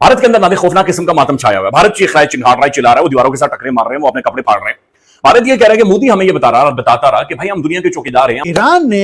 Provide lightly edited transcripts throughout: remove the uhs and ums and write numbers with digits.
भारत के अंदर नादे खौफनाक किस्म का मातम छाया हुआ है। भारत चीख रहा है, चिंगाड़ रहा है, चिल्ला रहा है, वो दीवारों के साथ टकरे मार रहे हैं, वो अपने कपड़े फाड़ रहे हैं। भारत ये कह रहा है कि मोदी हमें ये बताता रहा कि भाई हम दुनिया के चौकीदार हैं। ईरान ने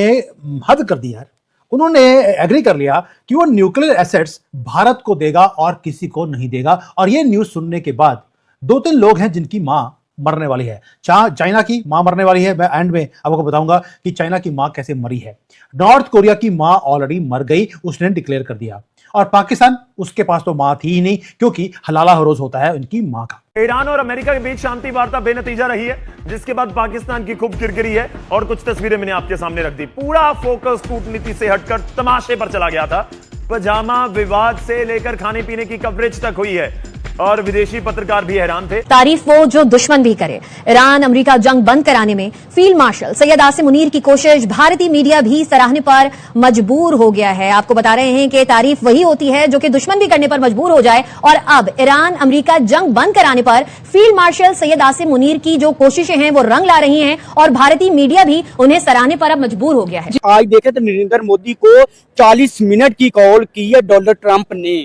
हद कर दिया यार, उन्होंने एग्री कर लिया कि वो न्यूक्लियर एसेट्स भारत को देगा और किसी को नहीं देगा। और ये न्यूज सुनने के बाद 2-3 लोग हैं जिनकी मां मरने वाली है। चाइना की मां मरने वाली है। मैं एंड में आपको बताऊंगा कि चाइना की मां कैसे मरी है। नॉर्थ कोरिया की मां ऑलरेडी मर गई, उसने डिक्लेयर कर दिया। और पाकिस्तान, उसके पास तो मां थी ही नहीं, क्योंकि हलाला हरोज होता है उनकी मां का। ईरान और अमेरिका के बीच शांति वार्ता बेनतीजा रही है, जिसके बाद पाकिस्तान की खूब किरकिरी है और कुछ तस्वीरें मैंने आपके सामने रख दी। पूरा फोकस कूटनीति से हटकर तमाशे पर चला गया था। पजामा विवाद से लेकर खाने पीने की कवरेज तक हुई है और विदेशी पत्रकार भी हैरान थे। तारीफ वो जो दुश्मन भी करे। ईरान अमेरिका जंग बंद कराने में फील्ड मार्शल सैयद आसिम मुनीर की कोशिश भारतीय मीडिया भी सराहने पर मजबूर हो गया है। आपको बता रहे हैं कि तारीफ वही होती है जो कि दुश्मन भी करने पर मजबूर हो जाए। और अब ईरान अमेरिका जंग बंद कराने पर फील्ड मार्शल सैयद आसिम मुनीर की जो कोशिशें हैं वो रंग ला रही हैं और भारतीय मीडिया भी उन्हें सराहने पर अब मजबूर हो गया है। आज देखे तो नरेंद्र मोदी को 40 मिनट की कॉल की है डोनाल्ड ट्रंप ने।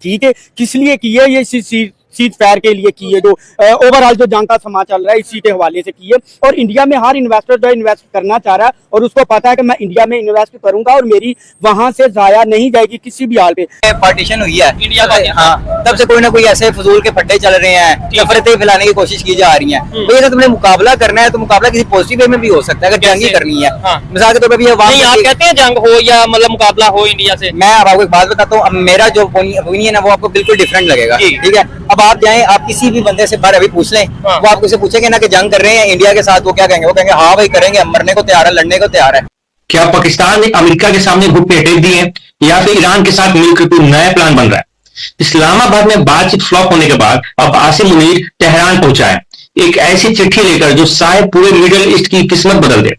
ठीक है, किस लिए की है? ये सीज फायर के लिए की है, जो ओवरऑल जो जंग का समाज चल रहा है इसी के हवाले से की है। और इंडिया में हर इन्वेस्टर जो इन्वेस्ट करना चाह रहा है और उसको पता है कि मैं इंडिया में इन्वेस्ट करूंगा और मेरी वहां से जाया नहीं जाएगी किसी भी हाल पे। पार्टीशन हुई है इंडिया का, हाँ, तब से कोई ना कोई ऐसे फजूल के फड्डे चल रहे हैं, नफरतें फैलाने की कोशिश की जा रही है। तो अगर तुमने मुकाबला करना है तो मुकाबला किसी पॉजिटिव वे में भी हो सकता है। अगर जंग ही करनी है, मिसाल के तौर पर भी आप कहते हैं जंग हो या मतलब मुकाबला हो इंडिया से, मैं अब आपको एक बात बताता हूँ। मेरा जो ओपिनियन है वो आपको बिल्कुल डिफरेंट लगेगा। ठीक है, अब आप जाएं, आप किसी भी बंदे से बाहर अभी पूछ लें, वो आपको से पूछेंगे ना कि जंग कर रहे हैं इंडिया के साथ, वो क्या कहेंगे? वो कहेंगे हाँ भाई करेंगे, हम मरने को तैयार है, लड़ने को तैयार है। क्या पाकिस्तान ने अमेरिका के सामने घुटने टेक दिए हैं या फिर ईरान के साथ मिलकर कोई नया प्लान बन रहा है? इस्लामाबाद में बातचीत फ्लॉप होने के बाद अब आसिम मुनीर तेहरान पहुंचा है, एक ऐसी चिट्ठी लेकर जो शायद पूरे मिडिल ईस्ट की किस्मत बदल दे।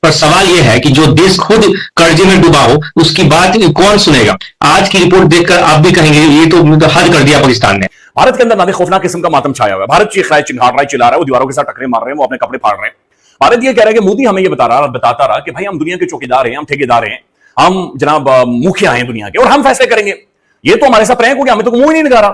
पर सवाल यह है कि जो देश खुद कर्जे में डूबा हो उसकी बात कौन सुनेगा? आज की रिपोर्ट देखकर आप भी कहेंगे ये तो हद कर दिया पाकिस्तान ने। भारत के अंदर नादे खौफनाक किस्म का मातम छाया हुआ है। भारत चीख रहा है, चिंगाड़ रहा है, चिल्ला रहा है, वो दीवारों के साथ टकरे मार रहे हैं, वो अपने कपड़े फाड़ रहे हैं। भारत ये कह रहा है कि मोदी हमें ये बताता रहा कि भाई हम दुनिया के चौकीदार हैं, हम ठेकेदार हैं, हम जनाब मुखिया हैं दुनिया के और हम फैसले करेंगे। ये तो हमारे साथ प्रैंक हो गया, हमें तो मुंह ही नहीं लगा रहा।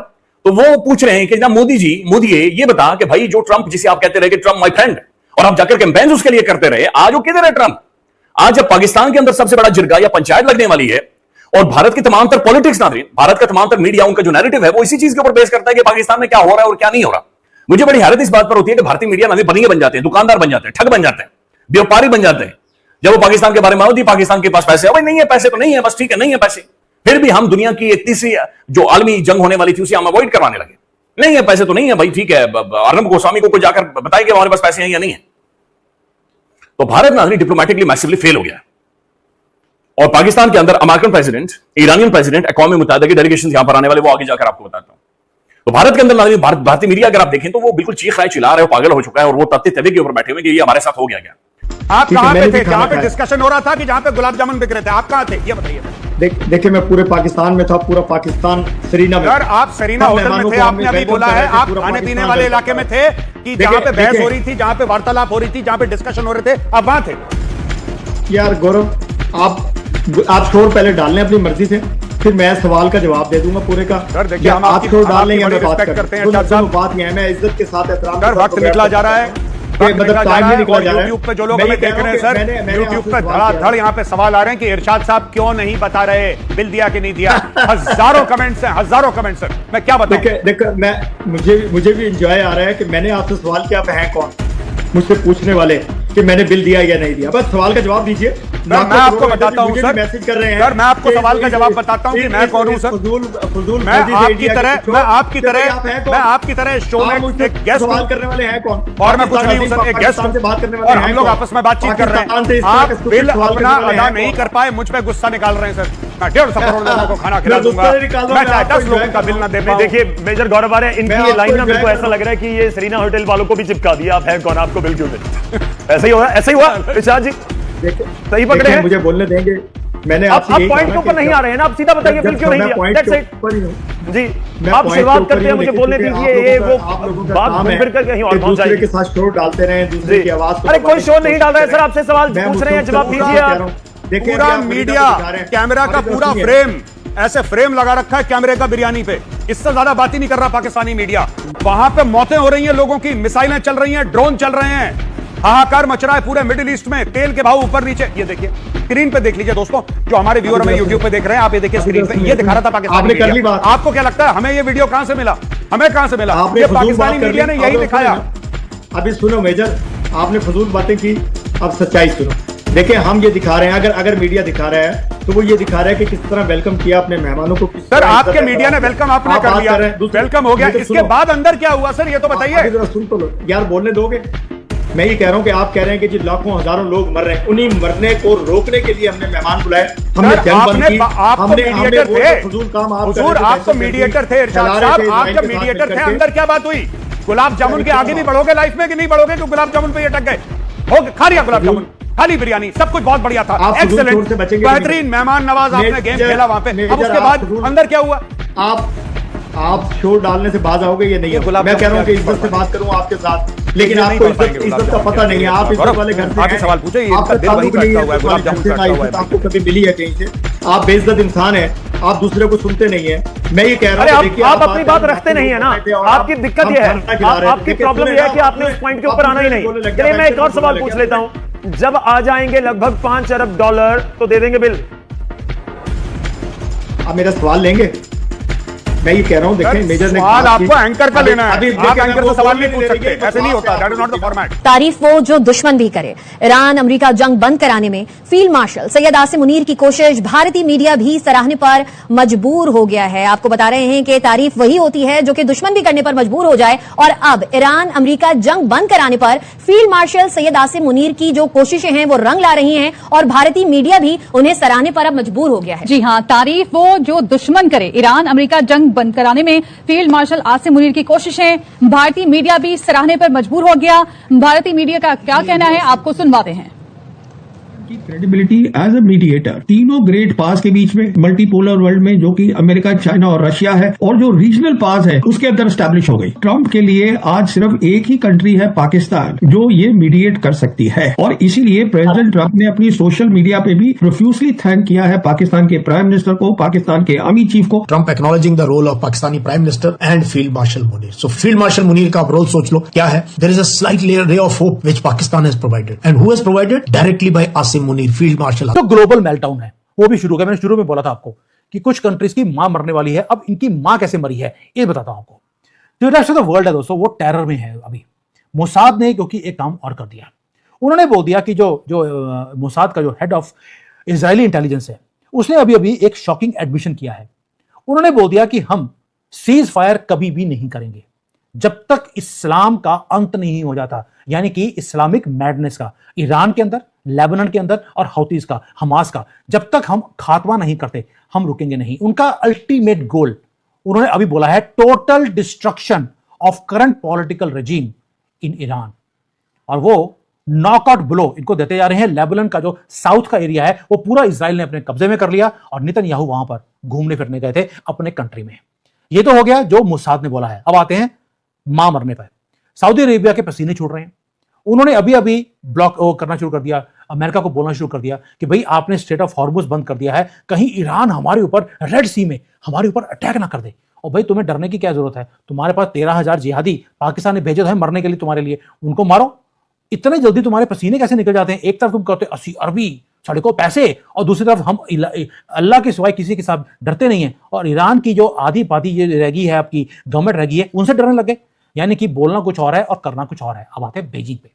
तो वो पूछ रहे हैं कि जनाब मोदी ये बता कि भाई जो ट्रंप, जिसे आप कहते रहे कि ट्रंप माय फ्रेंड, और आप जाकर कैंपेन उसके लिए करते रहे, आज वो किधर है ट्रंप? आज जब पाकिस्तान के अंदर सबसे बड़ा जिरगा या पंचायत लगने वाली है और भारत की तमाम तर पॉलिटिक्स ना रही, भारत का तमाम तर मीडिया, उनका जो नैरेटिव है वो इसी चीज के ऊपर बेस करता है कि पाकिस्तान में क्या हो रहा है और क्या नहीं हो रहा। मुझे बड़ी हैरत इस बात पर होती है कि भारतीय मीडिया ना बनिए बन जाते हैं, दुकानदार बन जाते हैं, ठग बन जाते हैं, व्यापारी बन जाते हैं। जब वो पाकिस्तान के बारे में होती, पाकिस्तान के पास पैसे है, नहीं है पैसे तो नहीं है, बस ठीक है नहीं है पैसे, फिर भी हम दुनिया की एक तीसरी जो आलमी जंग होने वाली थी उसे हम अवॉइड करवाने लगे। नहीं है पैसे तो नहीं है भाई, ठीक है, अर्नब गोस्वामी को कोई जाकर बताए कि हमारे पास पैसे हैं या नहीं है। तो भारत ना डिप्लोमेटिकली मैसिवली फेल हो गया है। और पाकिस्तान के अंदर अमेरिकन प्रेसिडेंट, ईरानियन प्रेसिडेंट, अक़वाम मुत्तहिदा के डेलीगेशन यहां पर आने वाले, वो आगे जाकर आपको बताता हूं। तो भारत के अंदर भारतीय मीडिया अगर आप देखें तो वो बिल्कुल चीख रहा है, चिल्ला रहा है, पागल हो चुका है और वो तत्ते तवे के ऊपर बैठे हुए कि ये हमारे साथ हो गया क्या। आप कहां पे थे जहां पे डिस्कशन हो रहा था कि जहां पे गुलाब जामुन बिक रहे थे? आप कहां थे ये बताइए। देखिए मैं पूरे पाकिस्तान में था, पूरा पाकिस्तान सरीना में। सर आप सरीना होटल में थे, आपने अभी बोला है आप खाने पीने वाले इलाके में थे कि जहां पे बहस हो रही थी, जहां पे वार्तालाप हो रही थी, जहां पे डिस्कशन हो रहे थे, आप वहां थे। यार गौरव, आप स्टोर पहले डाल लें अपनी मर्जी से, फिर मैं सवाल का जवाब दे दूंगा पूरे का। सर देखिए हम आप स्टोर डाल लेंगे, बड़ी बात करते हैं। बात यह है, मैं इज्जत के साथ एहतराम। सर वक्त निकला जा रहा है, यूट्यूब पे जो लोग हमें देख रहे हैं सर, यूट्यूब पे धड़ाधड़ यहाँ पे सवाल आ रहे हैं कि इरशाद साहब क्यों नहीं बता रहे बिल दिया कि नहीं दिया। हजारों कमेंट्स हैं, हजारों कमेंट्स। सर मैं क्या बताऊं? देखो मुझे भी एंजॉय आ रहा है कि मैंने आपसे सवाल किया, आप हैं कौन मुझसे पूछने वाले कि मैंने बिल दिया या नहीं दिया? बस सवाल का जवाब दीजिए। मैं आपको बताता हूं सर, मैसेज कर रहे हैं सर, मैं आपको सवाल का जवाब बताता हूं कि मैं कौन हूं सर। मैं आपकी तरह शो में एक गेस्ट सवाल करने वाले हैं कौन? और मैं कुछ नहीं हूं सर, एक गेस्ट से बात करने वाले हैं, हम लोग आपस में बातचीत कर रहे हैं। आप बिल अपना अदा नहीं कर पाए, मुझ पे गुस्सा निकाल रहे हैं सर। मैं 150 करोड़ लोगों को खाना खिला दूंगा, मैं चाहे 10 लोगों का बिल ना दे पाऊं। देखिए मेजर गौरव आ रहे हैं, इनकी ये लाइन ना मेरे को ऐसा लग रहा है कि ये सरीना होटल वालों को भी चिपका दिया। आप हैं कौन, आपको बिल क्यों दे? ऐसा ही हुआ इरशाद जी, सही पकड़े हैं? मुझे बोलने देंगे। मैंने आप पॉइंट के ऊपर नहीं आ रहे हैं ना, आप सीधा बताइए बिल क्यों नहीं दिया। दैट्स इट जी, आप शुरुआत करते हैं, मुझे बोलने दीजिए। ये वो बात फिर कर कहीं और पहुंच जाएगी। दूसरे के साथ शो डालते रहे, दूसरे की आवाज। अरे कोई शो नहीं डाल रहा है सर, आपसे सवाल पूछ रहे हैं, जवाब दीजिए आप। पूरा मीडिया, कैमरा का पूरा फ्रेम, ऐसे फ्रेम लगा रखा है कैमरे का बिरयानी पे इससे ज्यादा बात ही नहीं कर रहा पाकिस्तानी मीडिया। वहां पे मौतें हो रही हैं लोगों की, मिसाइलें चल रही हैं, ड्रोन चल रहे हैं, हाहाकार मच रहा है पूरे मिडिल ईस्ट में, तेल के भाव ऊपर नीचे। ये देखिए स्क्रीन पे देख लीजिए दोस्तों, जो हमारे व्यूअर हमें यूट्यूब पे देख रहे हैं, आप ये देखिए स्क्रीन पे, ये दिखा रहा था पाकिस्तानी मीडिया। आपको क्या लगता है हमें ये वीडियो कहां से मिला? हमें कहां से मिला? ये पाकिस्तानी मीडिया ने यही दिखाया। अभी सुनो मेजर, आपने फजूल बातें की, अब सच्चाई सुनो। देखिए हम ये दिखा रहे हैं, अगर मीडिया दिखा रहा है तो वो ये दिखा रहा है कि किस तरह वेलकम किया अपने मेहमानों को। सर आपके मीडिया ने वेलकम आपने कर लिया, वेलकम हो गया, इसके बाद अंदर क्या हुआ सर ये तो बताइए। जरा सुन तो लो यार, बोलने दोगे? मैं ये कह रहा हूँ कि आप कह रहे हैं कि जो लाखों हजारों लोग मर रहे हैं, उन्हीं मरने को रोकने के लिए हमने मेहमान बुलाए, हमने जंग बंद की, हमने फजूल काम आप तो मीडिएटर थे इरशाद साहब, आप जब मीडिएटर थे अंदर क्या बात हुई? गुलाब जामुन के आगे भी बढ़ोगे लाइफ में कि नहीं बढ़ोगे? कि गुलाब जामुन पे अटक गए? हो खा लिया गुलाब जामुन, खाली बिरयानी, सब कुछ बहुत बढ़िया था, एक्सीलेंट, बेहतरीन, मेहमान नवाज, आपने गेम खेला वहां पे। अब उसके बाद अंदर क्या हुआ? आप शो डालने से बाज आओगे ये नहीं है। मैं कह रहा हूँ कि इज्जत से बात करूँ आपके साथ, लेकिन आपको इज्जत का पता नहीं है। आप इज्जत वाले घर से सवाल पूछे, आपको कभी मिली है कहीं से? आप बेइज्जत इंसान है, आप दूसरे को सुनते नहीं है। मैं ये कह रहा हूँ आप अपनी बात रखते नहीं है ना, आपकी दिक्कत ये है, आपकी प्रॉब्लम ये है कि आपने उस पॉइंट के ऊपर आना ही नहीं। चलिए मैं एक और सवाल पूछ लेता हूं, जब आ जाएंगे लगभग $5 अरब तो दे देंगे बिल? आप मेरा सवाल लेंगे? मैं ये कह रहा हूं, देखें मेजर ने सवाल आपको एंकर का लेना है, आप एंकर से सवाल नहीं पूछ सकते, ऐसे नहीं होता, that is not the format. तारीफ वो जो दुश्मन भी करे। ईरान अमेरिका जंग बंद कराने में फील्ड मार्शल सैयद आसिम मुनीर की कोशिश भारतीय मीडिया भी सराहने पर मजबूर हो गया है। आपको बता रहे हैं कि तारीफ वही होती है जो कि दुश्मन भी करने पर मजबूर हो जाए, और अब ईरान अमेरिका जंग बंद कराने पर फील्ड मार्शल सैयद आसिम मुनीर की जो कोशिशें हैं वो रंग ला रही हैं, और भारतीय मीडिया भी उन्हें सराहने पर अब मजबूर हो गया है। जी हां, तारीफ वो जो दुश्मन करे। ईरान अमेरिका जंग बंद कराने में फील्ड मार्शल आसिम मुनीर की कोशिशें भारतीय मीडिया भी सराहने पर मजबूर हो गया। भारतीय मीडिया का क्या कहना है, आपको सुनवाते हैं। क्रेडिबिलिटी एज अ मीडिएटर, तीनों ग्रेट पास के बीच में मल्टीपोलर वर्ल्ड में, जो कि अमेरिका, चाइना और रशिया है, और जो रीजनल पास है उसके अंदर स्टैब्लिश हो गई। ट्रंप के लिए आज सिर्फ एक ही कंट्री है, पाकिस्तान, जो ये मीडिएट कर सकती है, और इसीलिए प्रेसिडेंट ट्रंप ने अपनी सोशल मीडिया पे भी प्रोफ्यूसली थैंक किया है पाकिस्तान के प्राइम मिनिस्टर को, पाकिस्तान के आर्मी चीफ को। Trump acknowledging the role of Pakistani prime minister and field marshal Munir. So field marshal Munir का आप रोल सोच लो क्या है। There is a slight ray of hope which Pakistan has provided, and who has provided? Directly by Asim Munir, field marshal. तो global meltdown है वो भी शुरू हो गया। मैंने शुरू में बोला था आपको कि कुछ कंट्रीज की मां मरने वाली है, अब इनकी मां कैसे मरी है ये बताता हूं आपको। जो रेस्ट ऑफ द वर्ल्ड है दोस्तों, वो टेरर में है अभी। मोसाद ने क्योंकि एक काम और कर दिया, उन्होंने बोल दिया कि जो मोसाद का जो हेड ऑफ इजरायली इंटेलिजेंस है, उसने अभी अभी एक शॉकिंग एडमिशन किया है। उन्होंने बोल दिया कि हम सीज फायर कभी भी नहीं करेंगे जब तक इस्लाम का अंत नहीं हो जाता, यानी कि इस्लामिक मैडनेस का, ईरान के अंदर, लेबनान के अंदर, और हौतीज का, हमास का, जब तक हम खात्मा नहीं करते हम रुकेंगे नहीं। उनका अल्टीमेट गोल उन्होंने अभी बोला है, total destruction of current political regime in Iran. और वो नॉकआउट ब्लो इनको देते जा रहे हैं। लेबनान का जो साउथ का एरिया है वो पूरा इजराइल ने अपने कब्जे में कर लिया, और नेतन्याहू वहां पर घूमने फिरने गए थे अपने कंट्री में। ये तो हो गया जो मोसाद ने बोला है। अब आते हैं मां मरने पर। सऊदी अरेबिया के पसीने छूट रहे हैं। उन्होंने अभी अभी ब्लॉक करना शुरू कर दिया, अमेरिका को बोलना शुरू कर दिया कि भाई आपने स्ट्रेट ऑफ हॉर्मुज बंद कर दिया है, कहीं ईरान हमारे ऊपर रेड सी में हमारे ऊपर अटैक ना कर दे। और भाई तुम्हें डरने की क्या जरूरत है? तुम्हारे पास 13,000 जिहादी पाकिस्तान ने भेजे हैं मरने के लिए तुम्हारे लिए, उनको मारो। इतने जल्दी तुम्हारे पसीने कैसे निकल जाते हैं? एक तरफ तुम कहते 80 अरबी सड़कों पैसे, और दूसरी तरफ हम अल्लाह के सिवाय किसी के साथ डरते नहीं है। और ईरान की जो आधी पाधी ये रह गई है, आपकी गवर्नमेंट रह गई है, उनसे डरने लगे। यानी कि बोलना कुछ और है और करना कुछ और है। अब आते हैं बेजिंग पे।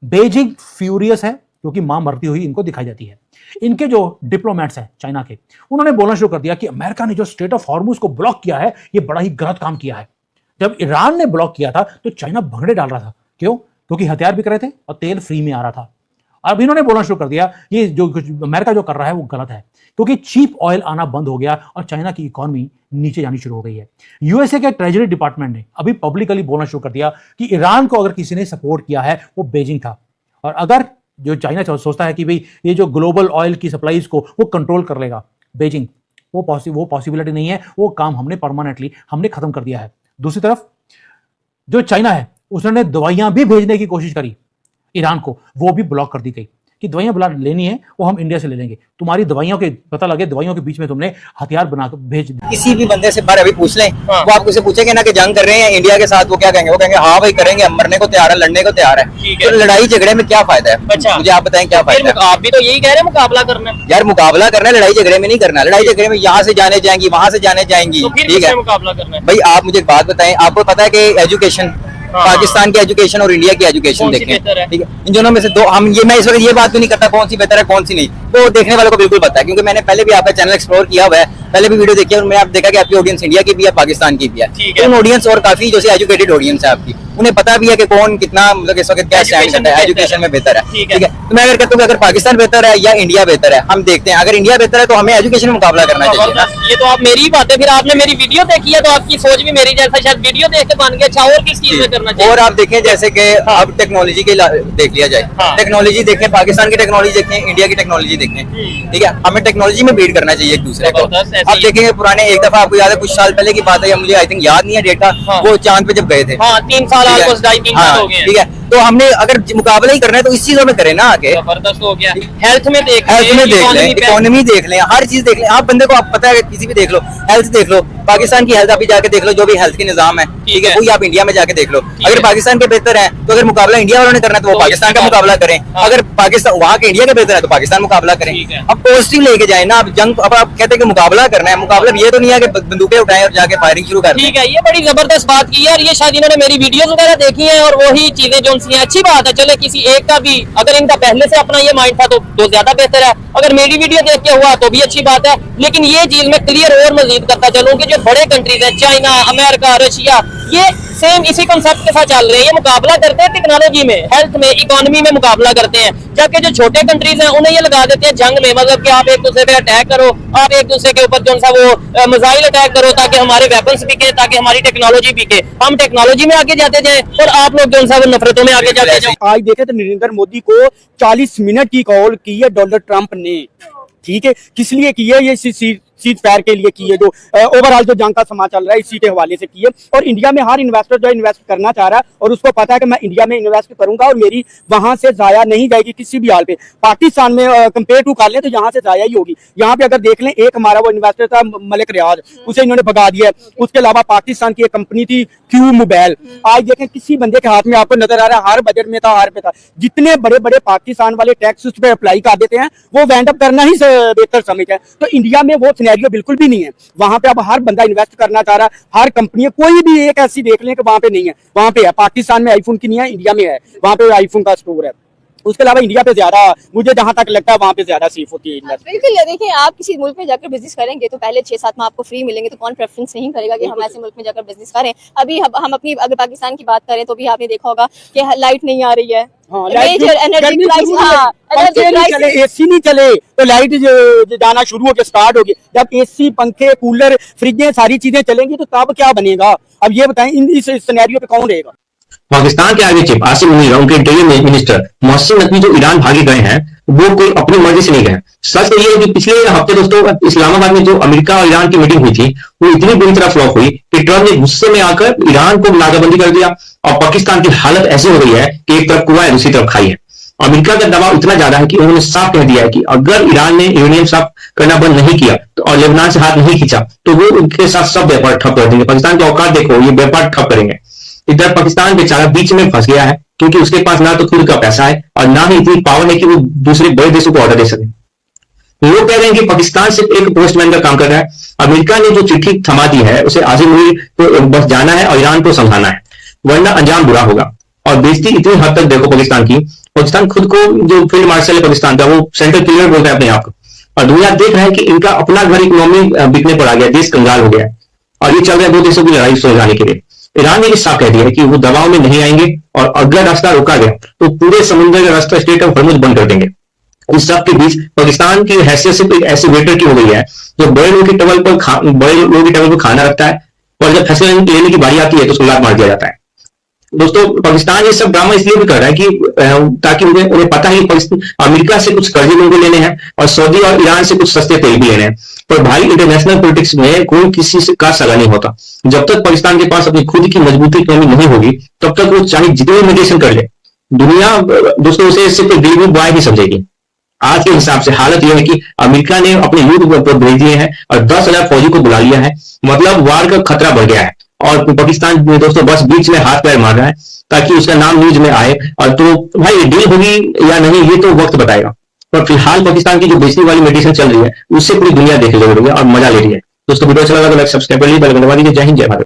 बेजिंग फ्यूरियस है क्योंकि मां मरती हुई इनको दिखाई जाती है। इनके जो डिप्लोमेट्स हैं चाइना के, उन्होंने बोलना शुरू कर दिया कि अमेरिका ने जो स्ट्रेट ऑफ हॉर्मुज को ब्लॉक किया है ये बड़ा ही गलत काम किया है। जब ईरान ने ब्लॉक किया था तो चाइना भंगड़े डाल रहा था। क्यों? क्योंकि हथियार बिक रहे थे और तेल फ्री में आ रहा था। अब इन्होंने बोलना शुरू कर दिया ये जो अमेरिका जो कर रहा है वो गलत है, क्योंकि चीप ऑयल आना बंद हो गया और चाइना की इकोनॉमी नीचे जानी शुरू हो गई है। यूएसए के ट्रेजरी डिपार्टमेंट ने अभी पब्लिकली बोलना शुरू कर दिया कि ईरान को अगर किसी ने सपोर्ट किया है वो बेजिंग था। और अगर जो चाइना सोचता है कि भाई ये जो ग्लोबल ऑयल की सप्लाईज को वो कंट्रोल कर लेगा बेजिंग, वो पॉसिबिलिटी नहीं है। वो काम हमने परमानेंटली खत्म कर दिया है। दूसरी तरफ जो चाइना है उसने दवाइयां भी भेजने की कोशिश करी ईरान को, वो भी ब्लॉक कर दी गई। कि दवाइयां बुला लेनी है वो हम इंडिया से ले लेंगे, तुम्हारी दवाइयों के पता लगे दवाइयों के बीच में तुमने हथियार बनाकर भेज दिए। किसी भी बंदे से बार अभी पूछ लें, वो आपको से पूछेंगे ना कि जंग कर रहे हैं इंडिया के साथ, वो क्या कहेंगे? वो कहेंगे हाँ भाई करेंगे, हम मरने को तैयार है, लड़ने को तैयार है। तो लड़ाई झगड़े में क्या फायदा है? अच्छा, मुझे आप बताएं क्या फायदा है? आप भी तो यही कह रहे हैं मुकाबला करना है यार, मुकाबला करना है, लड़ाई झगड़े में नहीं करना। लड़ाई झगड़े में यहाँ से जाने जाएंगी, वहां से जाने जाएंगी, ठीक है? मुकाबला करना है भाई आप मुझे एक बात बताएं, आपको पता है कि एजुकेशन, पाकिस्तान की एजुकेशन और इंडिया की एजुकेशन देखें, ठीक है? इन दोनों में से दो हम मैं इस वक्त ये बात भी नहीं करता कौन सी बेहतर है कौन सी नहीं, वो देखने वालों को बिल्कुल पता है, क्योंकि मैंने पहले भी आपका चैनल एक्सप्लोर किया हुआ है, पहले भी वीडियो देखी है, मैंने आप देखा कि आपकी ऑडियंस इंडिया की भी है, पाकिस्तान की भी है। उन ऑडियंस और काफी जो एजुकेटेड ऑडियंस है आपकी, उन्हें पता भी है कि कौन कितना मतलब इस वक्त क्या स्टैंड करता है, एजुकेशन में बेहतर है, ठीक है? तो मैं अगर कहता हूँ अगर पाकिस्तान बेहतर है या इंडिया बेहतर है, हम देखते हैं। अगर इंडिया बेहतर है तो हमें एजुकेशन में मुकाबला करना चाहिए। ये तो आप मेरी ही बात है, फिर आपने मेरी वीडियो देखी है तो आपकी सोच भी मेरी जैसा शायद वीडियो देख के बन गया। अच्छा, और किस चीज में करना चाहिए? और आप देखें जैसे कि अब टेक्नोलॉजी के देख लिया जाए, टेक्नोलॉजी देखें, पाकिस्तान की टेक्नोलॉजी देखें, इंडिया की टेक्नोलॉजी देखें, ठीक है? हमें टेक्नोलॉजी में बीट करना चाहिए एक दूसरे को। आप देखेंगे पुराने, एक दफा आपको याद है कुछ साल पहले की बात है, मुझे आई थिंक याद नहीं है डेट का, वो चांद पे जब गए थे, 3 साल ऑलमोस्ट 2.5-3 साल हो गए, ठीक है? तो हमने अगर मुकाबला ही करना है तो इस चीजों में करें ना आगे। जबरदस्त हो गया। हेल्थ में देख लें, इकोनॉमी देख लें, हर चीज देख लें। आप बंदे को आप पता है किसी भी देख लो, हेल्थ देख लो, पाकिस्तान की हेल्थ आप जाके देख लो, जो भी हेल्थ के निजाम है, ठीक है? वही आप इंडिया में जाके देख लो। अगर पाकिस्तान के बेहतर है तो अगर मुकाबला इंडिया वालों ने करना है तो वो पाकिस्तान का मुकाबला करें, अगर पाकिस्तान वहाँ के इंडिया के बेहतर है तो पाकिस्तान मुकाबला करें। अब पॉजिटिव लेके जाए ना, अब जंग, अब आप कहते हैं कि मुकाबला करना है, मुकाबला ये तो नहीं है कि बंदूकें उठाएं और जाके फायरिंग शुरू कर दें। ठीक है, ये बड़ी जबरदस्त बात की यार, ये शायद इन्होंने मेरी वीडियोस वगैरह देखी है और वही चीजें जो उनसी अच्छी बात है। चले किसी एक का भी अगर इनका पहले से अपना ये माइंड था तो ज्यादा बेहतर है, अगर मेरी वीडियो देख के हुआ तो भी अच्छी बात है। लेकिन ये चीज मैं क्लियर और मजीद करता चलूं कि जो बड़े कंट्रीज है, चाइना, अमेरिका, रशिया, ये सेम इसी कॉन्सेप्ट के साथ चल रहे हैं। ये मुकाबला करते हैं टेक्नोलॉजी में, हेल्थ में, इकोनॉमी में मुकाबला करते हैं, जबकि जो छोटे कंट्रीज हैं उन्हें ये लगा देते हैं जंग में, मतलब कि आप एक दूसरे पे अटैक करो, आप एक दूसरे के ऊपर जो सा वो मिसाइल अटैक करो ताकि हमारे वेपन्स बिके, ताकि हमारी टेक्नोलॉजी बिके, हम टेक्नोलॉजी में आगे जाते जाए और आप लोग जो सा वो नफरतों में आगे जाते जाए। आज देखे तो नरेंद्र मोदी को 40 मिनट की कॉल की है डोनाल्ड ट्रंप ने, ठीक है? किस लिए की है? ये सीज फायर के लिए की है, जो ओवरऑल जो जंग का समाज चल रहा है इसी के हवाले से की है। और इंडिया में हर इन्वेस्टर जो इन्वेस्ट करना चाह रहा है और उसको पता है कि मैं इंडिया में इन्वेस्ट करूंगा और मेरी वहां से जाया नहीं जाएगी किसी भी हाल पे। पाकिस्तान में कंपेयर टू कर लें तो यहाँ से जाया ही होगी। यहाँ पे अगर देख लें, एक हमारा वो इन्वेस्टर था मलिक रियाज, उसे इन्होंने भगा दिया। उसके अलावा पाकिस्तान की एक कंपनी थी क्यू मोबाइल, आज देखें किसी बंदे के हाथ में आपको नजर आ रहा है, हर बजट में था, हर पे था। जितने बड़े बड़े पाकिस्तान वाले टैक्स उस पर अप्लाई कर देते हैं वो वेंड अप करना ही बेहतर समझते हैं। तो इंडिया में वो सिनेरियो बिल्कुल भी नहीं है। वहां पे अब हर बंदा इन्वेस्ट करना चाह रहा है, हर कंपनी, कोई भी एक ऐसी देख लें कि वहां पे नहीं है, वहां पे है। पाकिस्तान में आईफोन की नहीं है, इंडिया में है, वहां पे आईफोन का स्टोर है। उसके अलावा इंडिया पे ज्यादा, मुझे जहां तक लगता है वहां पे ज्यादा सेफ होती है। बिल्कुल, देखिए आप किसी मुल्क में जाकर बिजनेस करेंगे तो पहले 6-7 माह आपको फ्री मिलेंगे, तो कौन प्रेफरेंस नहीं करेगा कि हम ऐसे मुल्क में जाकर बिजनेस करें। अभी हम अपनी अगर पाकिस्तान की बात करें तो भी आपने देखा होगा कि लाइट नहीं आ रही है, एसी नहीं चले तो लाइट जाना शुरू हो गया, स्टार्ट हो गया। जब एसी, पंखे, कूलर, फ्रिजें, सारी चीजें चलेंगी तो तब क्या बनेगा? अब ये बताएं, इस सिनेरियो पे कौन रहेगा? पाकिस्तान के आगे चीफ आसिम मुनीर, उनके इंटीरियर मिनिस्टर मोहसिन नकवी जो ईरान भागे गए हैं, वो कोई अपनी मर्जी से नहीं गए। सच तो ये है कि पिछले हफ्ते दोस्तों इस्लामाबाद में जो अमेरिका और ईरान की मीटिंग हुई थी वो इतनी बुरी तरह फ्लॉप हुई कि ट्रंप ने गुस्से में आकर ईरान को नाकाबंदी कर दिया और पाकिस्तान की हालत ऐसी हो गई है कि एक तरफ कुआं है, दूसरी तरफ खाई है। अमेरिका का दबाव इतना ज्यादा है कि उन्होंने साफ कह दिया है कि अगर ईरान ने यूरेनियम साफ करना बंद नहीं किया तो और लेबनान से हाथ नहीं खींचा तो वो उनके साथ सब व्यापार ठप कर देंगे। पाकिस्तान की औकात देखो, ये व्यापार ठप करेंगे। इधर पाकिस्तान बेचारा बीच में फंस गया है क्योंकि उसके पास ना तो खुद का पैसा है और ना ही इतनी पावर है कि वो दूसरे बड़े देशों को ऑर्डर दे सके। लोग कह रहे हैं कि पाकिस्तान सिर्फ एक पोस्टमैन का काम कर रहा है। अमेरिका ने जो चिट्ठी थमा दी है उसे आसिम मुनीर को बस जाना है और ईरान को समझाना है, वरना अंजाम बुरा होगा। और बेइज्जती इतनी हद तक देखो पाकिस्तान की, पाकिस्तान खुद को जो फील्ड मार्शल है पाकिस्तान का वो सेंट्रल किलर बोलता है अपने आप को, और दुनिया देख रहा है कि इनका अपना घर इकोनॉमी बिकने पर आ गया, देश कंगाल हो गया है और ये चल रहा है दो देशों की लड़ाई सुलझाने के लिए। ईरान ने भी साफ कह दिया है कि वो दबाव में नहीं आएंगे और अगर रास्ता रोका गया तो पूरे समुद्र का रास्ता स्ट्रेट ऑफ हॉर्मुज बंद कर देंगे। इस सब के बीच पाकिस्तान की हैसियत सिर्फ एक ऐसे वेटर की हो गई है जो बड़े लोगों की टेबल पर खाना रखता है और जब फैसला लेने की बारी आती है तो उसको लात मार दिया जाता है। दोस्तों पाकिस्तान ये सब ड्रामा इसलिए भी कर रहा है कि ताकि उन्हें पता है कि अमेरिका से कुछ कर्जे उनको लेने हैं और सऊदी और ईरान से कुछ सस्ते तेल भी लेने हैं। पर भाई इंटरनेशनल पॉलिटिक्स में कोई किसी से का सगा नहीं होता। जब तक पाकिस्तान के पास अपनी खुद की मजबूती इकोनॉमी नहीं होगी तब तक वो चाहे जितनी मेडिएशन कर ले, दुनिया दोस्तों उसे सिर्फ डिलीवरी बॉय ही समझेगी। आज के हिसाब से हालत यह है कि अमेरिका ने अपने युद्ध को भेज दिए हैं और 10,000 फौजी को बुला लिया है। मतलब वार का खतरा बढ़ गया है और पाकिस्तान दोस्तों बस बीच में हाथ पैर मार रहा है ताकि उसका नाम न्यूज में आए। और तो भाई डील होगी या नहीं ये तो वक्त बताएगा, पर फिलहाल पाकिस्तान की जो बेचने वाली मेडिसिन चल रही है उससे पूरी दुनिया देख रही है और मजा ले रही है। दोस्तों वीडियो अच्छा लगा तो लाइक सब्सक्राइब कर लीजिए, बेल बटन दबा दीजिए। जय हिंद जय भारत।